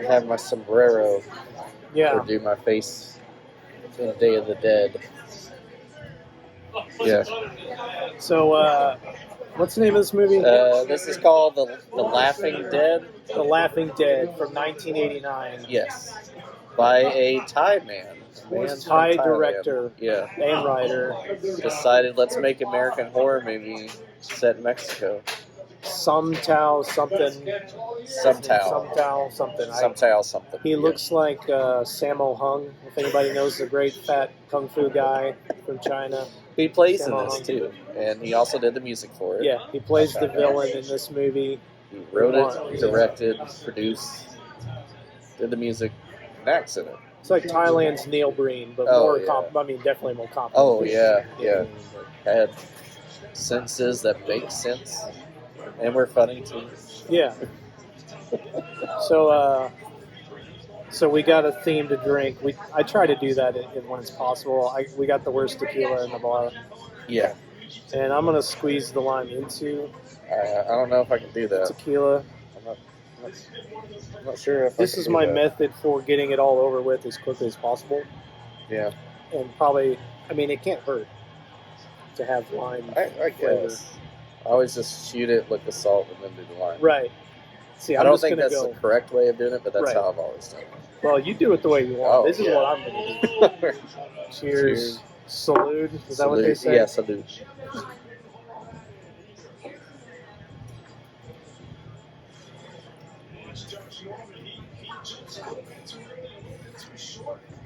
have my sombrero Yeah. or do my face in Day of the Dead. Yeah. So, what's the name of this movie? This is called The Laughing Dead. The Laughing Dead from 1989. Yes. By a Thai man. Thai director and writer. Decided, let's make American horror movie set in Mexico. Sumtao something. He looks like Sammo Hung, if anybody knows the great fat kung fu guy from China. He plays in this too, and he also did the music for it. Yeah, he plays the villain in this movie. He wrote it, directed, produced, did the music, and acts in it. It's like Thailand's Neil Breen, but definitely more complicated. Oh, yeah. Had sentences that make sense, and were funny, too. Yeah. So we got a theme to drink. I try to do that when it's possible. We got the worst tequila in the bar. Yeah. And I'm going to squeeze the lime into... I don't know if I can do that. Tequila. I'm not sure if this is my method for getting it all over with as quickly as possible. Yeah. And probably, it can't hurt to have lime. I guess. I always just shoot it with the salt and then do the lime. Right. See, I don't think that's the correct way of doing it, but that's how I've always done it. Well, you do it the way you want. This is what I'm going to do. Cheers. Salute. Is that what they say? Yeah, salute.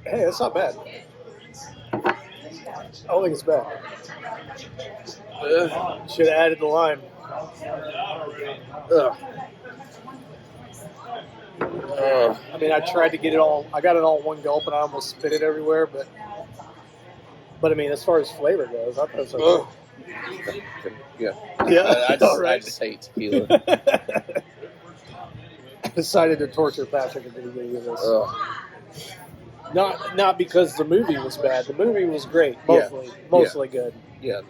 Hey, that's not bad. I don't think it's bad. Should have added the lime. I tried to get it all. I got it all in one gulp, and I almost spit it everywhere. But as far as flavor goes, I thought it was okay. Yeah. I just hate tequila. I decided to torture Patrick at the beginning of this. Not because the movie was bad. The movie was great. Mostly good. Yeah,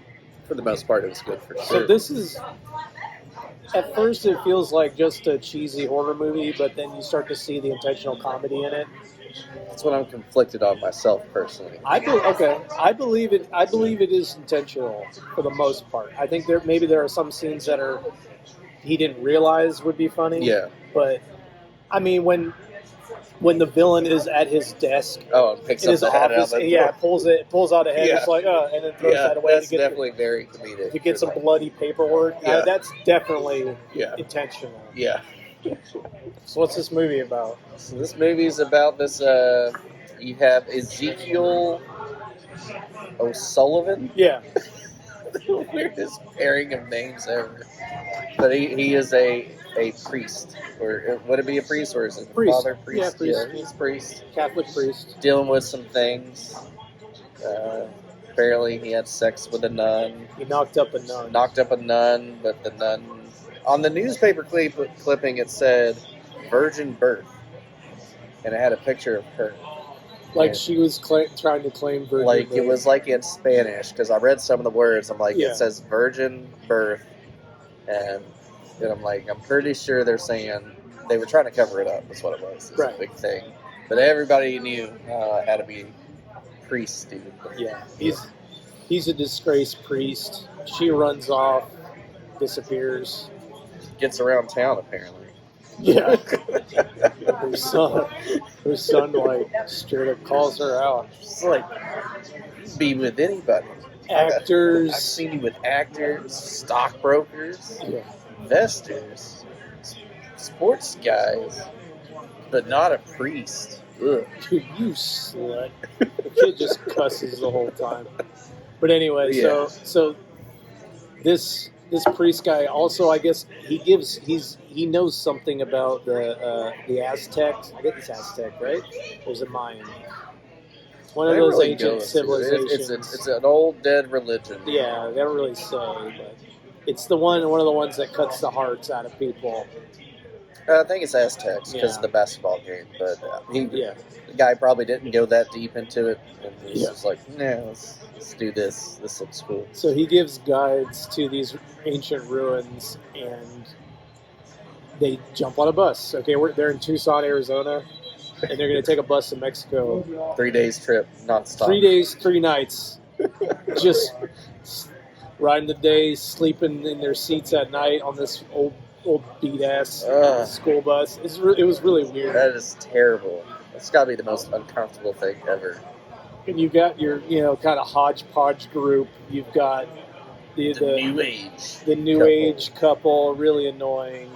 for the most part, it was good for sure. So this is, at first it feels like just a cheesy horror movie, but then you start to see the intentional comedy in it. That's what I'm conflicted on myself personally. I believe it is intentional for the most part. I think there are some scenes that he didn't realize would be funny. Yeah. But when the villain is at his desk, and picks up the head out of the door. pulls out a head. It's like, and then throws that away. That's definitely very comedic. To get some bloody paperwork. That's definitely intentional. Yeah. So what's this movie about? So this movie is about this. You have Ezekiel O'Sullivan. Yeah. The weirdest pairing of names ever. But he is a priest, or would it be a priest, or is it priest? Father priest? Yeah, priest. Yeah, he's a priest. Catholic priest. Dealing with some things. Apparently, he had sex with a nun. He knocked up a nun. But the nun, on the newspaper clipping, it said virgin birth, and it had a picture of her. Like she was trying to claim virgin birth. Birth. It was like in Spanish, because I read some of the words. I'm like, it says virgin birth, and I'm like, I'm pretty sure they're saying they were trying to cover it up. That's what it was. It's a big thing. But everybody knew it had to be priest, dude. Yeah, he's a disgraced priest. She runs off, disappears. Gets around town, apparently. Yeah. her son, like, straight up calls her out. She's like, be with anybody. Actors. I've seen you with actors, stockbrokers, investors, sports guys, but not a priest. Ugh. Dude, you slut. The kid just cusses the whole time. But anyway, so this priest guy also, I guess, he knows something about the Aztecs. I think it's Aztec, right? Or is it Mayan? One of those ancient civilizations. It's an old dead religion. Yeah, they don't really say, but it's one of the ones that cuts the hearts out of people. I think it's Aztecs because of the basketball game, but the guy probably didn't go that deep into it, and he's just like, let's do this. This looks cool. So he gives guides to these ancient ruins, and they jump on a bus. Okay, they're in Tucson, Arizona, and they're going to take a bus to Mexico. 3 days trip, nonstop. 3 days, 3 nights, just riding the day, sleeping in their seats at night on this old beat ass school bus. It was really weird. That is terrible. It's got to be the most uncomfortable thing ever. And you've got your kind of hodgepodge group. You've got the new age couple, really annoying.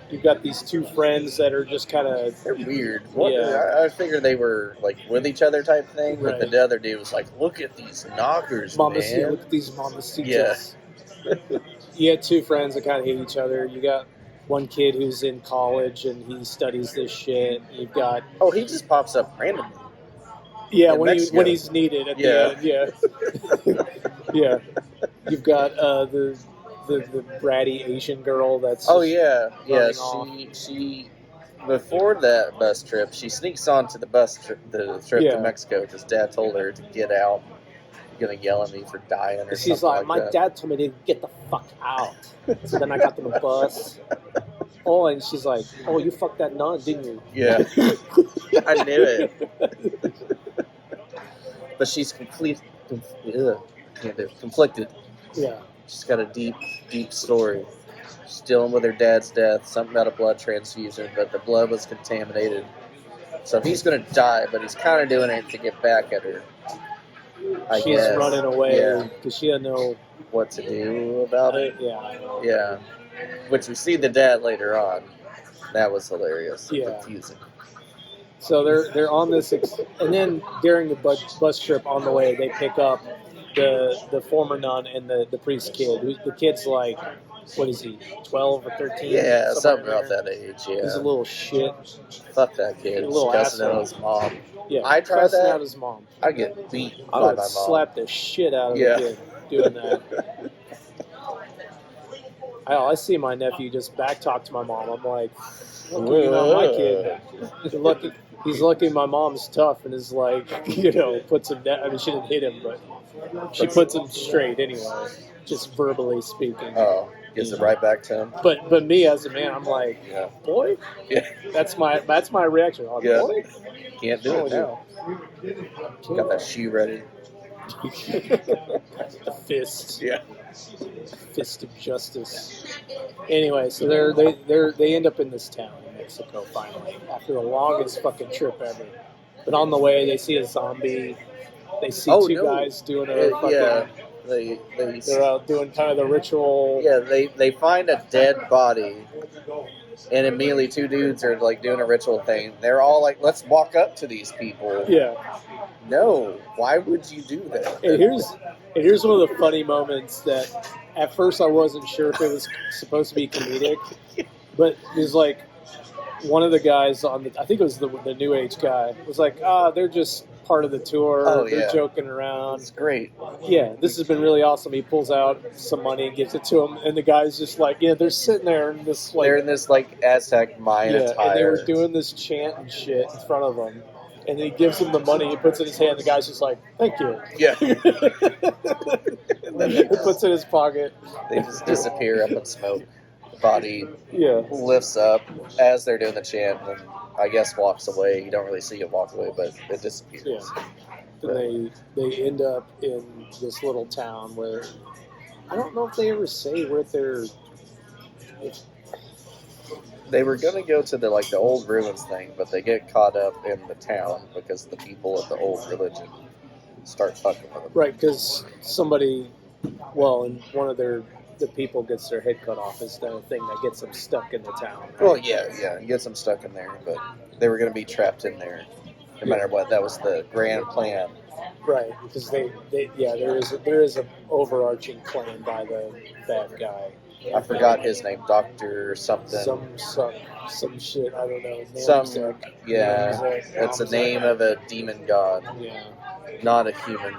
You've got these two friends that are just kind of... They're weird. I figured they were like with each other type thing, but the other dude was like, look at these knockers, man. Look at these mamacitas. Yeah. You had two friends that kind of hate each other. You got one kid who's in college and he studies this shit. You've got... Oh, he just pops up randomly. Yeah, when he's needed at the end. Yeah. Yeah. You've got the bratty Asian girl that's she before that bus trip she sneaks onto the trip to Mexico because Dad told her to get out. You're gonna yell at me for dying or something. She's like, my dad told me to get the fuck out. So then I got on the bus. Oh, and she's like, oh, you fucked that nun, didn't you? Yeah. I knew it. But she's conflicted. Yeah. She's got a deep, deep story. She's dealing with her dad's death, something about a blood transfusion, but the blood was contaminated. So he's going to die, but he's kind of doing it to get back at her. She's running away because she doesn't know what to do about it. Yeah. Which we see the dad later on. That was hilarious. Yeah. Confusing. So they're on this, and then during the bus trip on the way, they pick up the former nun and the priest kid. The kid's like, what is he, 12 or 13? Yeah, something about that age, yeah. He's a little shit. Fuck that kid. A little cussing asshole. out his mom. Yeah, I tried that. out his mom. I'd get beat by my mom. I would slap the shit out of the kid doing that. I see my nephew just backtalk to my mom. I'm like, lucky you're not my kid. He's lucky my mom's tough and is like, puts him down. I mean, she didn't hit him, but she puts him straight anyway, just verbally speaking. Oh, gives it right back to him. But me as a man, I'm like, boy? Yeah. That's my reaction. I'm like, boy? Can't do it now. Got that shoe ready. The fist. Yeah. Fist of justice. Anyway, so they end up in this town in Mexico finally after the longest fucking trip ever. But on the way, they see a zombie. They see two guys doing a fucking. They're out doing kind of the ritual. Yeah, they find a dead body, and immediately two dudes are like doing a ritual thing. They're all like, "Let's walk up to these people." Yeah. No, why would you do that? And here's one of the funny moments that at first I wasn't sure if it was supposed to be comedic, but there's like one of the guys I think it was the New Age guy, was like, they're just part of the tour. They're joking around. It's great. Yeah, this has been really awesome. He pulls out some money and gives it to him, and the guy's just like, they're sitting there in this like... They're in this like Aztec Mayan attire. And they were doing this chant and shit in front of him. And he gives him the money, he puts it in his hand, the guy's just like, thank you. Yeah. And then he puts it in his pocket. They just disappear up in smoke. The body lifts up as they're doing the chant and I guess walks away. You don't really see it walk away, but it disappears. Yeah. And they end up in this little town where, I don't know if they ever say where they're... They were going to go to the old ruins thing, but they get caught up in the town because the people of the old religion start fucking with them. Right, because somebody, and one of the people gets their head cut off is the thing that gets them stuck in the town. Right? Well, yeah, it gets them stuck in there, but they were going to be trapped in there no matter what. That was the grand plan. Right, because there is an overarching plan by the bad guy. I forgot his name, Dr. something. Some shit, I don't know. It's the name of a demon god. Yeah. Not a human.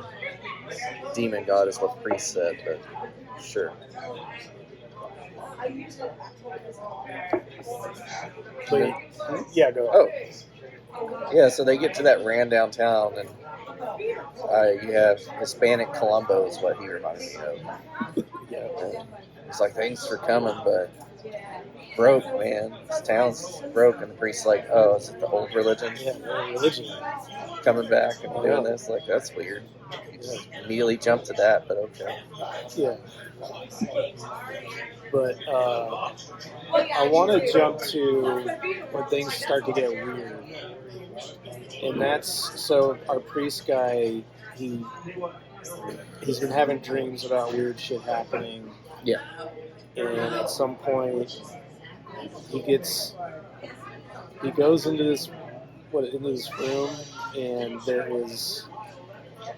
Demon god is what the priest said, but sure. Go ahead. Oh. Yeah, so they get to that ran down town, and you have Hispanic Columbo is what he reminded me of. Yeah. It's like, thanks for coming, but broke, man. This town's broke, and the priest's like, oh, is it the old religion? Yeah, the old religion. Coming back and doing this? Like, that's weird. You just immediately jumped to that, but okay. Yeah. But I want to jump to when things start to get weird. And that's, so our priest guy, he's been having dreams about weird shit happening. Yeah. And at some point, he goes into this room, and there is,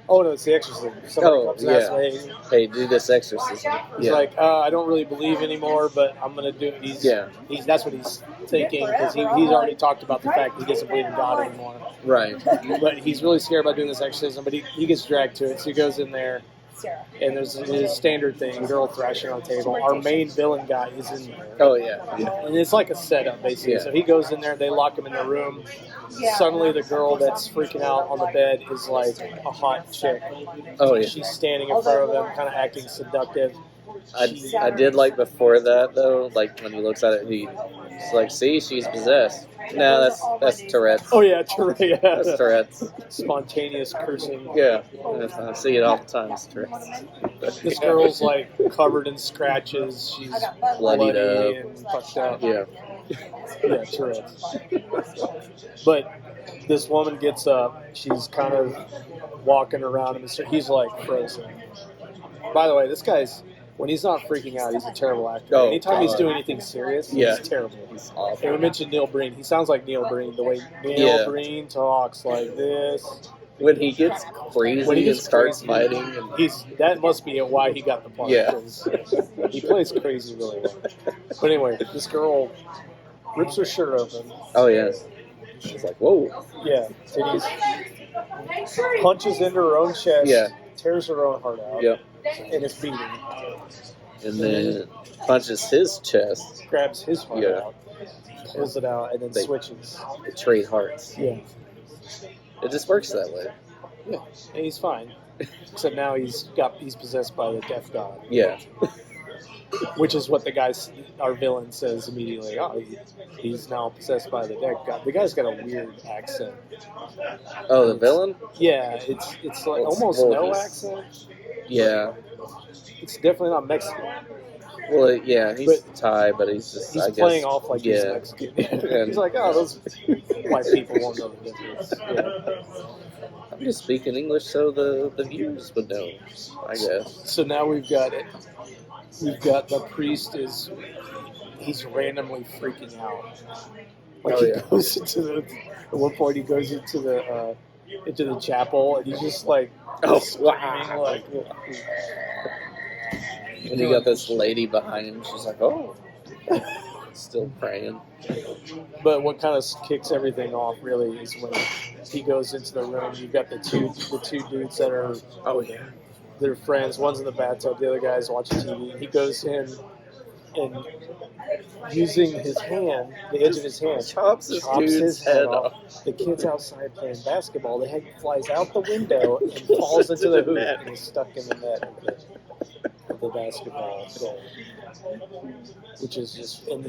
oh no, it's the exorcism. Somebody comes and asks, hey, do this exorcism. He's like, I don't really believe anymore, but I'm gonna do it. That's what he's thinking, because he's already talked about the fact that he doesn't believe in God anymore. Right. But he's really scared about doing this exorcism, but he gets dragged to it, so he goes in there. And there's his standard thing, girl thrashing on the table. Our main villain guy is in there. Oh, yeah. And it's like a setup, basically. Yeah. So he goes in there, they lock him in the room. Yeah. Suddenly the girl that's freaking out on the bed is like a hot chick. Oh, yeah. She's standing in front of him, kind of acting seductive. I did like before that, though, like when he looks at it, he's like, see, she's possessed. No, that's Tourette's. Oh, yeah, Tourette's. Yeah. That's Tourette's. Spontaneous cursing. Yeah, I see it all the time. It's Tourette's. This girl's like covered in scratches. She's bloody and fucked up. Yeah. Yeah, Tourette's. But this woman gets up. She's kind of walking around him. He's like frozen. By the way, this guy's, when he's not freaking out, he's a terrible actor. Oh, anytime he's doing anything serious, he's terrible. He's awful. And we mentioned Neil Breen. He sounds like Neil Breen, the way Neil Breen talks like this. When he gets crazy and starts fighting. And that must be why he got the part. Yeah. He plays crazy really well. But anyway, this girl rips her shirt open. Oh, yes. She's like, whoa. Yeah. Titties. Punches into her own chest. Yeah. Tears her own heart out. Yep. And it's beating. And then punches his chest. Grabs his heart out. Pulls it out and then switches. They trade hearts. Yeah. It just works that way. Yeah. And he's fine. Except now he's possessed by the deaf god. Yeah. Which is what our villain says immediately. Oh, he's now possessed by the deaf god. The guy's got a weird accent. Oh, the villain? Yeah, it's like almost no accent. Yeah. It's definitely not Mexican. Well, yeah, he's Thai, but he's playing off like he's Mexican. He's like, oh, those white people won't know the difference. Yeah. I'm just speaking English so the viewers would know, I guess. So now we've got it. We've got the priest he's randomly freaking out. Like he goes at one point he goes into the chapel and he's just like screaming like. And you got this lady behind him. She's like, oh, still praying. But what kind of kicks everything off really is when he goes into the room. You've got the two dudes that are they're friends. One's in the bathtub. The other guy's watching TV. He goes in and using his hand, the edge of his hand, chops his head off. The kid's outside playing basketball. The head flies out the window and falls into the hoop and is stuck in the net of the basketball goal. Which is just, and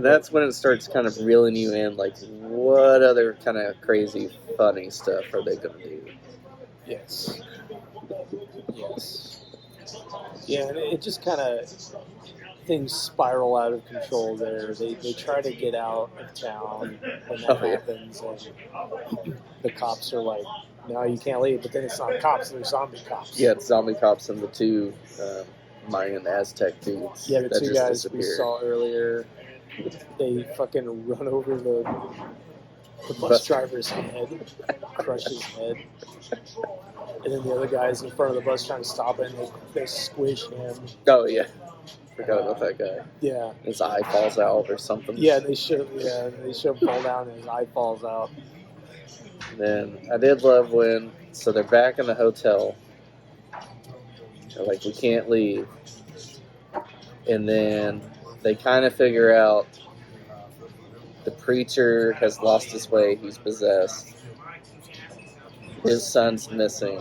that's when it starts kind of reeling you in. Like, what other kind of crazy, funny stuff are they going to do? Yes. Yeah, and it just kind of, things spiral out of control there. They try to get out of town when that happens, and the cops are like, no, you can't leave. But then it's not cops, they're zombie cops. Yeah, it's zombie cops and the two Mayan Aztec dudes. Yeah, the two guys we saw earlier, they fucking run over the bus driver's head, crush his head. And then the other guy's in front of the bus trying to stop it, and they squish him. Oh, yeah. Forgot about that guy. Yeah. His eye falls out or something. Yeah, they show him fall down, and his eye falls out. And then I did love when, so they're back in the hotel. They're like, we can't leave. And then they kind of figure out the preacher has lost his way. He's possessed. His son's missing.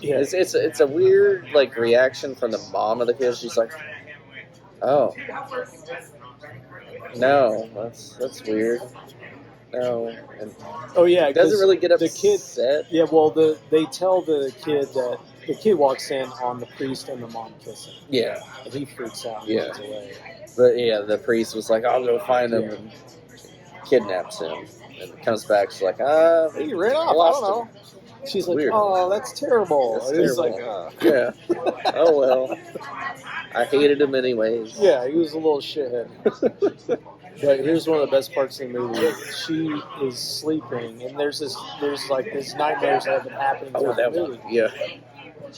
Yeah. It's a weird like reaction from the mom of the kid. She's like, oh. No, that's weird. No, and oh yeah, it doesn't really get upset. The kid, yeah, well, they tell the kid that the kid walks in on the priest and the mom kissing. Yeah, and he freaks out and runs away. But yeah, the priest was like, "I'll go find him," and kidnaps him, and comes back. She's like, he ran off. Lost I don't know. him. She's Weird. like, "Oh, that's terrible." That's and he's terrible. like, "Yeah, oh well." I hated him anyways. Yeah, he was a little shithead. But here's one of the best parts of the movie. She is sleeping, and there's like these nightmares that have been happening throughout the movie. Yeah.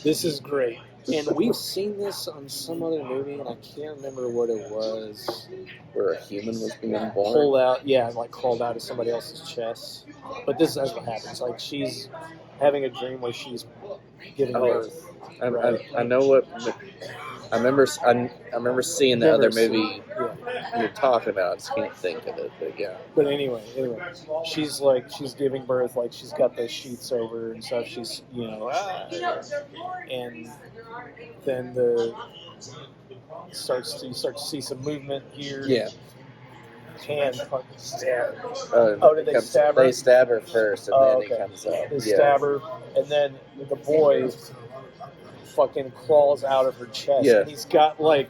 This is great. And we've seen this on some other movie, and I can't remember what it was. Where a human was being born? Pulled out, yeah, and like crawled out of somebody else's chest. But this is what happens. Like, she's having a dream where she's giving birth. I know what... I remember seeing the other movie you're talking about. I just can't think of it, but yeah. But anyway, she's giving birth, like she's got those sheets over her and stuff. She's, and then you start to see some movement here. Yeah. Hand stab. Did they stab her? They stab her first, and then he comes out. They stab her, and then the boy fucking crawls out of her chest, and he's got like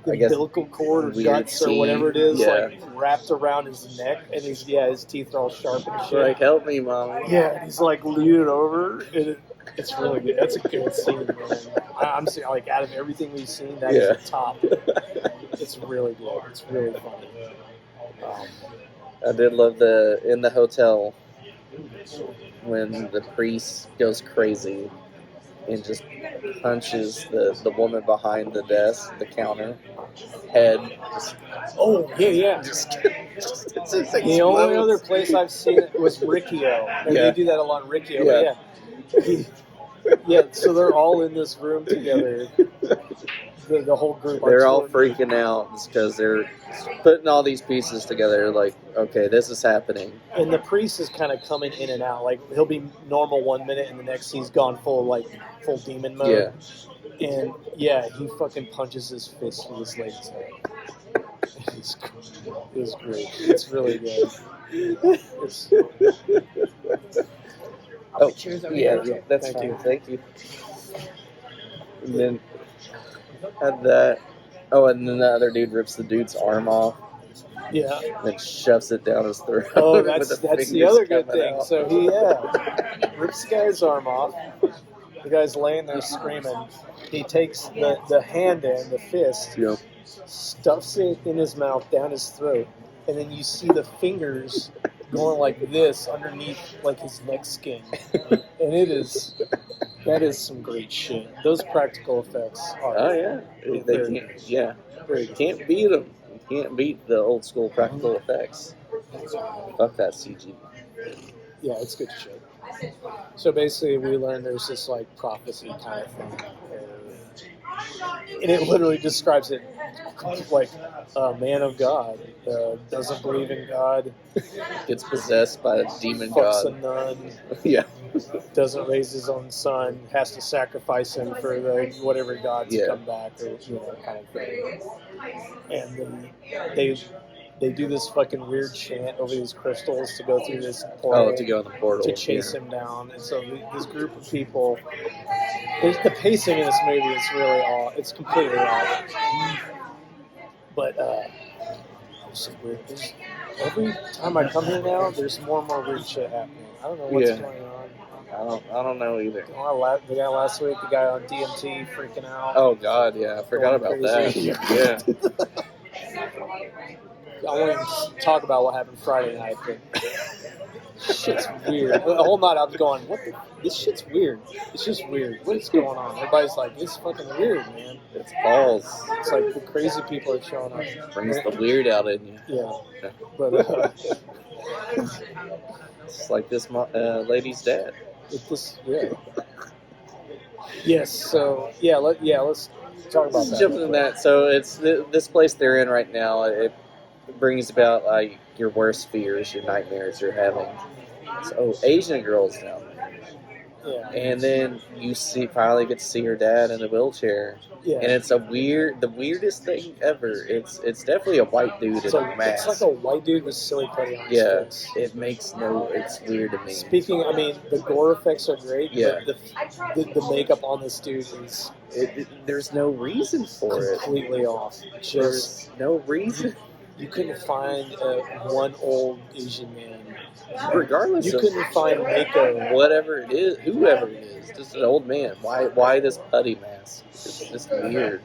the umbilical cord or guts or whatever it is, like wrapped around his neck, and his teeth are all sharp and shit. Like, help me, mommy. Yeah, and he's like leaning over, and it's really good. That's a good scene, man. I'm saying, like, out of everything we've seen, that is the top. It's really good. It's really funny. I did love in the hotel when the priest goes crazy and just punches the woman behind the desk, the counter, head. The only other place I've seen it was Riccio. And they do that a lot in Riccio. So they're all in this room together. The whole group. They're all freaking out because they're putting all these pieces together. Like, okay, this is happening. And the priest is kind of coming in and out. Like, he'll be normal 1 minute, and the next he's gone full demon mode. Yeah. And he fucking punches his fist through this lady's head. It's great. It's really good. That's fine. Thank you. And then had that. Oh, and then the other dude rips the dude's arm off. Yeah. And shoves it down his throat. Oh, that's the other good thing. Out. So he rips the guy's arm off. The guy's laying there screaming. He takes the hand in, the fist, stuffs it in his mouth, down his throat, and then you see the fingers going like this underneath like his neck skin. And that is some great shit. Those practical effects are. Oh yeah, you can't beat them. You can't beat the old school practical effects. Fuck that CG. Yeah, it's good shit. So basically, we learned there's this like prophecy kind of thing, and it literally describes it like a man of God doesn't believe in God, gets possessed by a demon fucks god. A nun. Yeah. Doesn't raise his own son, has to sacrifice him for the whatever god to come back, or kind of thing. And then they do this fucking weird chant over these crystals to go through this portal. Oh, to go in the portal. To chase him down. And so this group of people, the pacing in this movie is really it's completely off. But it's weird. Every time I come here now, there's more and more weird shit happening. I don't know what's going on. I don't know either. The guy last week, the guy on DMT freaking out. Oh God, yeah, I forgot about that. Yeah. I won't even talk about what happened Friday night, but shit's weird. The whole night I was going, this shit's weird. It's just weird. What is going on? Everybody's like, it's fucking weird, man. It's balls. It's like the crazy people are showing up. Brings the weird out in you. Yeah. But it's like this lady's dad. Yes. So let's talk about that. Jumping in that. So it's this place they're in right now. It brings about like your worst fears, your nightmares you're having. So Asian girls down there. Yeah. And then you finally get to see her dad in a wheelchair. Yeah. And it's the weirdest thing ever. It's definitely a white dude in a mask. It's like a white dude with silly putty on his face. It's weird to me. Speaking, I mean, the gore effects are great, but the makeup on this dude is... there's no reason for it. Completely off. There's no reason. You couldn't find one old Asian man. Regardless you couldn't find makeup. Whatever it is, whoever it is, just an old man. Why this putty mask? It's just weird.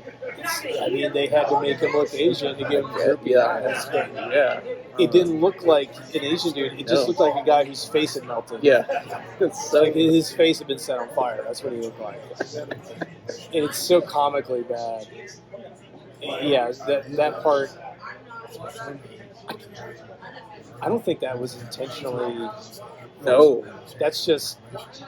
They had to make him look Asian to give him droopy eyes. Yeah. It didn't look like an Asian dude. It just looked like a guy whose face had melted. Yeah. It's so... like his face had been set on fire. That's what he looked like. And it's so comically bad. Yeah, that part... I don't think that was intentionally... No. That's just...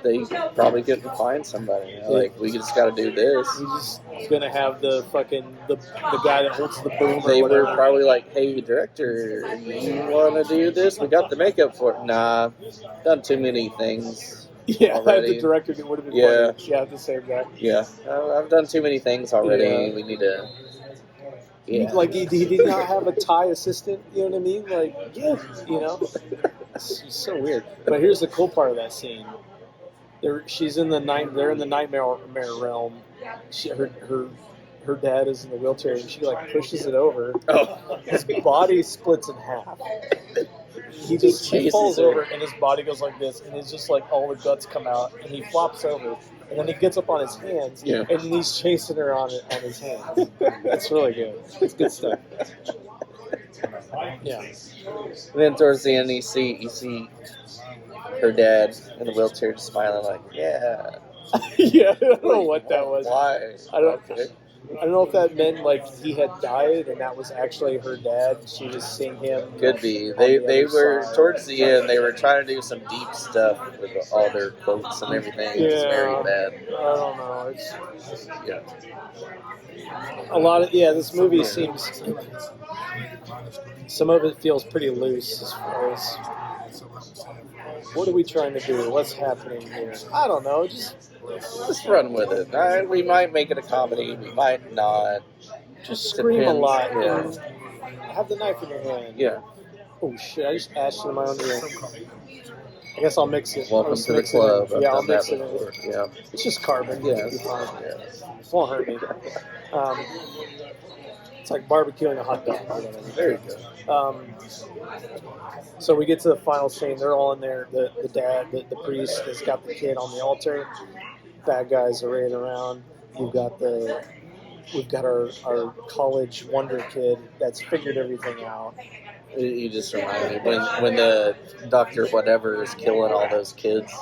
They probably couldn't find somebody. Like, we just got to do this. We're just going to have the fucking... The guy that holds the boom They or whatever. were probably like, hey, director, you want to do this? We got the makeup for it. Nah, done too many things. Yeah, already. The director would have been funny. Yeah, the same guy. Yeah, I've done too many things already. Yeah. We need to... Yeah. Like, he did not have a Thai assistant, you know what I mean? Like, yeah, you know? It's so weird. But here's the cool part of that scene. They're in the nightmare realm. Her dad is in the wheelchair, and she, like, pushes it over. Oh. His body splits in half. He falls over, and his body goes like this, and it's just like all the guts come out, and he flops over. And then he gets up on his hands, and then he's chasing her on his hands. It's really good. It's good stuff. Yeah. And then towards the end, you see her dad in the wheelchair just smiling like, yeah. Yeah, I don't know what that was. Why? I don't know if that meant like he had died and that was actually her dad. She was seeing him. Could be. They were towards the end. They were trying to do some deep stuff with all their quotes and everything. Yeah, it's very bad. I don't know. A lot of this movie seems. Some of it feels pretty loose as far as what are we trying to do? What's happening here? I don't know. Just run with it. We might make it a comedy. We might not. Just scream a lot. Yeah. And have the knife in your hand. Yeah. Oh shit! I just ashed in my own drink. I guess I'll mix it. Welcome to the club. Yeah, I'll mix it in. Yeah. It's just carbon. Yeah. It won't hurt me. It's like barbecuing a hot dog. Very good. So we get to the final scene. They're all in there. The dad, the priest, has got the kid on the altar. Bad guys are raiding around. We've got our college wonder kid that's figured everything out. You just remind me when the Dr. Whatever is killing all those kids,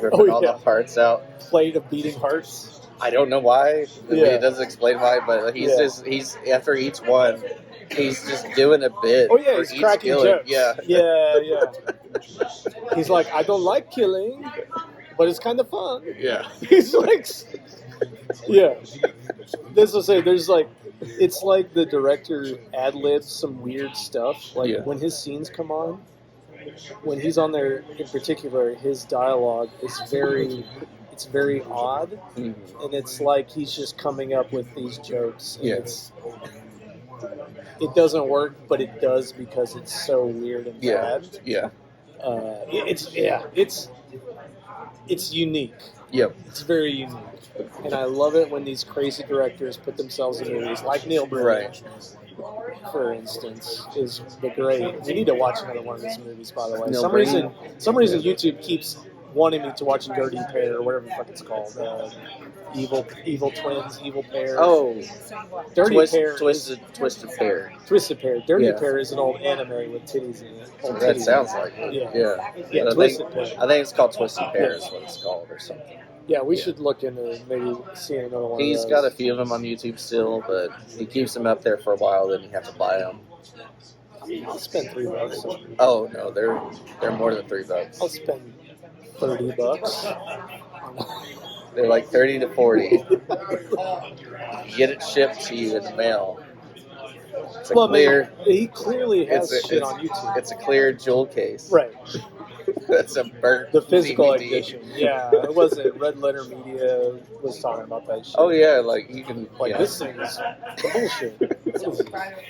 ripping all the parts out. Plate of beating hearts. I don't know why. Yeah. It doesn't explain why, but he's after each one, he's just doing a bit. Oh yeah, he's cracking jokes. Yeah. He's like, I don't like killing, but it's kind of fun. Yeah. He's like, yeah. This will say there's like, it's like the director ad-libs some weird stuff. Like when his scenes come on, when he's on there in particular, his dialogue is it's very odd, and it's like he's just coming up with these jokes. And it doesn't work, but it does because it's so weird and bad. Yeah. It's unique. Yep. It's very unique. And I love it when these crazy directors put themselves in movies, like Neil Breen, for instance, is the great. We need to watch another one of his movies, by the way. Some reason YouTube keeps wanting me to watch Dirty Pair, or whatever the fuck it's called. Evil Twins, Evil Pair. Oh, Dirty Pair. Twisted Pair. Twisted Pair. Dirty Pair is an old anime with titties in it. That sounds like it. Yeah. Twisted Pair. I think it's called Twisted Pair is what it's called or something. Yeah, we should look into maybe seeing another one. He's got a few of them on YouTube still, but he keeps them up there for a while. Then you have to buy them. I'll spend $3. Oh no, they're more than $3. I'll spend $30. They're like 30 to 40. You get it shipped to you in the mail. It's a he clearly has shit on YouTube. It's a clear jewel case. Right. That's a burnt The physical DVD. edition. Yeah, it wasn't. Red Letter Media was talking about that shit. Oh yeah, like you can this thing is bullshit.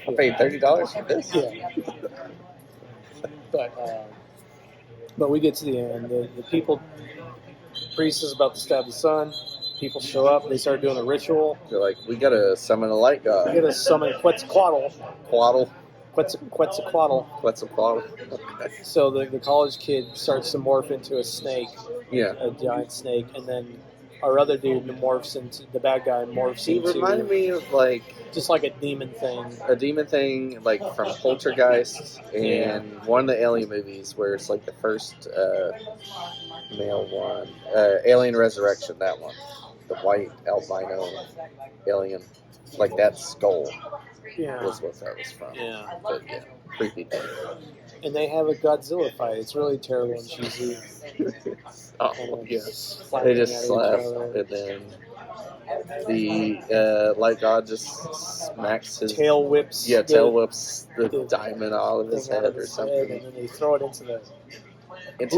I paid $30 for this. Yeah. But we get to the end. The people, priest is about to stab the son. People show up. They start doing a ritual. They're like, we gotta summon a light god. We gotta summon Quetzalcoatl. Quetzalcoatl. Okay. So the college kid starts to morph into a snake. Yeah. A giant snake, and then our other dude morphs into the bad guy. He reminded me of just like a demon thing. A demon thing, like from Poltergeist and one of the Alien movies, where it's like the first male one, Alien Resurrection. That one, the white albino alien, like that skull. Yeah. Was what that was from. Yeah. But yeah, creepy thing. And they have a Godzilla fight. It's really terrible and cheesy. Yes. They just slap, and then the light god just smacks his tail whips. Yeah, tail whips the diamond out of his head or something. And then they throw it into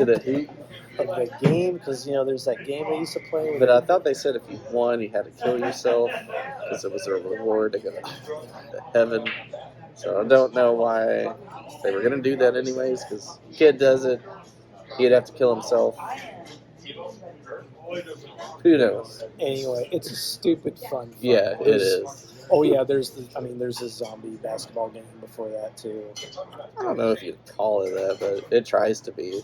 the hoop of the game, because there's that game they used to play. But I thought they said if you won, you had to kill yourself because it was a reward to go to heaven. So I don't know why they were going to do that anyways, because kid does it, he'd have to kill himself. Who knows? Anyway, it's a stupid fun. Yeah, it is. Oh yeah, there's a zombie basketball game before that too. I don't know if you'd call it that, but it tries to be.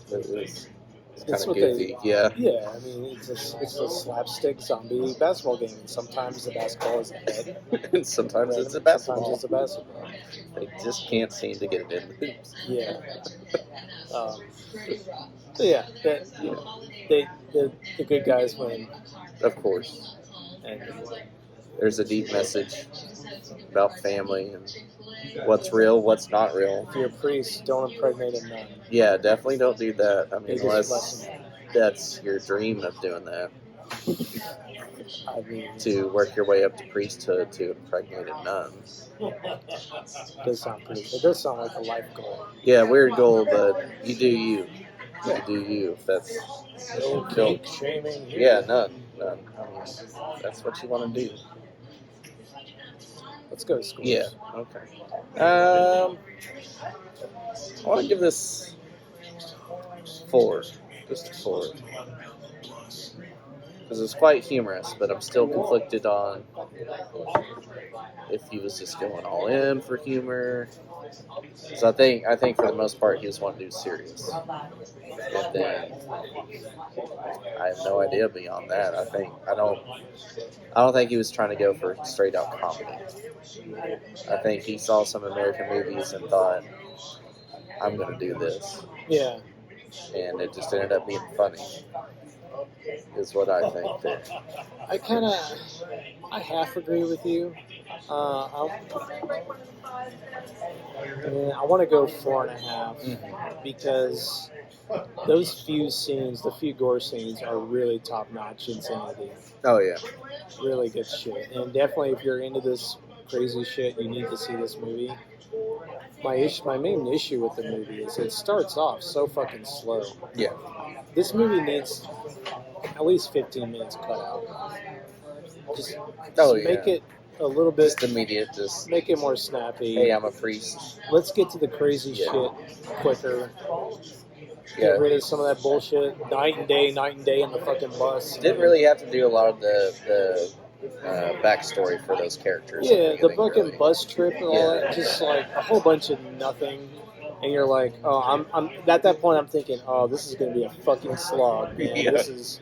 It's kind of goofy. Yeah, I mean, it's a slapstick zombie basketball game. And sometimes the basketball is a head, and sometimes it's a basketball. Sometimes it's a basketball. They just can't seem to get it in the hoops. Yeah. So yeah, the good guys win. Of course. And there's a deep message about family and what's real, what's not real. If you're a priest, don't impregnate a nun. Yeah, definitely don't do that. I mean, unless that's your dream of doing that. I mean, to work your way up to priesthood to impregnate a nun. It does sound like a life goal. Yeah, weird goal, but you do you. You do you. That's no kink shaming. Yeah, none. I mean, that's what you want to do. Let's go to school. Yeah. Okay. I want to give this 4. Just a 4. Because it's quite humorous, but I'm still conflicted on if he was just going all in for humor. So I think for the most part he was wanting to do serious. And then I have no idea beyond that. I don't think he was trying to go for straight out comedy. I think he saw some American movies and thought, I'm gonna do this. Yeah. And it just ended up being funny. Is what I think there. I half agree with you. I want to go 4.5 because those few scenes, the few gore scenes, are really top-notch insanity. Oh yeah, really good shit. And definitely, if you're into this crazy shit, you need to see this movie. My main issue with the movie is it starts off so fucking slow. Yeah. This movie needs at least 15 minutes cut out. Just make it a little bit... Just immediate, make it more snappy. Hey, I'm a priest. Let's get to the crazy shit quicker. Get rid of some of that bullshit. Night and day in the fucking bus. Didn't really have to do a lot of the backstory for those characters. Yeah, the fucking bus trip and all that. Just like a whole bunch of nothing. And you're like, oh, I'm at that point I'm thinking, oh, this is gonna be a fucking slog, man. Yeah. This is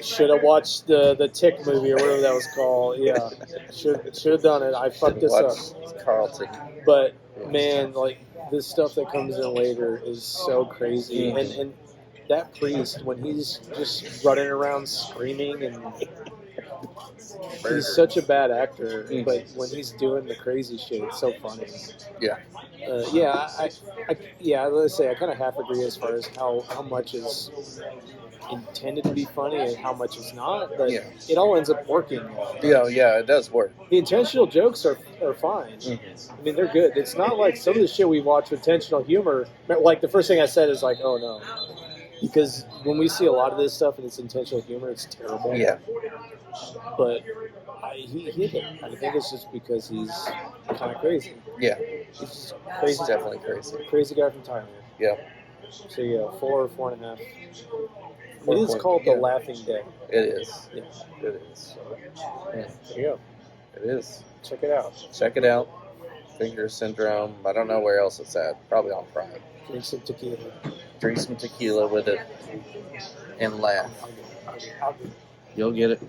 should have watched the Tick movie or whatever that was called. Yeah. Should have done it. I fucked this up. Carlton. But man, like this stuff that comes in later is so crazy. Mm-hmm. And that priest, when he's just running around screaming and he's such a bad actor, but when he's doing the crazy shit, it's so funny. Yeah. Let's say I kind of half agree as far as how much is intended to be funny and how much it's not. But Yeah. it all ends up working. Yeah, it does work. The intentional jokes are fine. Mm-hmm. I mean, they're good. It's not like some of the shit we watch with intentional humor. Like the first thing I said is like, oh no. Because when we see a lot of this stuff and it's intentional humor, it's terrible. Yeah. But he hit it. I think it's just because he's kind of crazy. Yeah. He's just crazy. He's definitely crazy. Crazy guy from Thailand. Yeah. So yeah, 4 or 4.5. It is called The Laughing Dead. It is. Yeah. It is. Yeah. There you go. It is. Check it out. Check it out. Finger Syndrome. I don't know where else it's at. Probably on Prime. Drink some tequila. Drink some tequila with it and laugh. I'll You'll get it.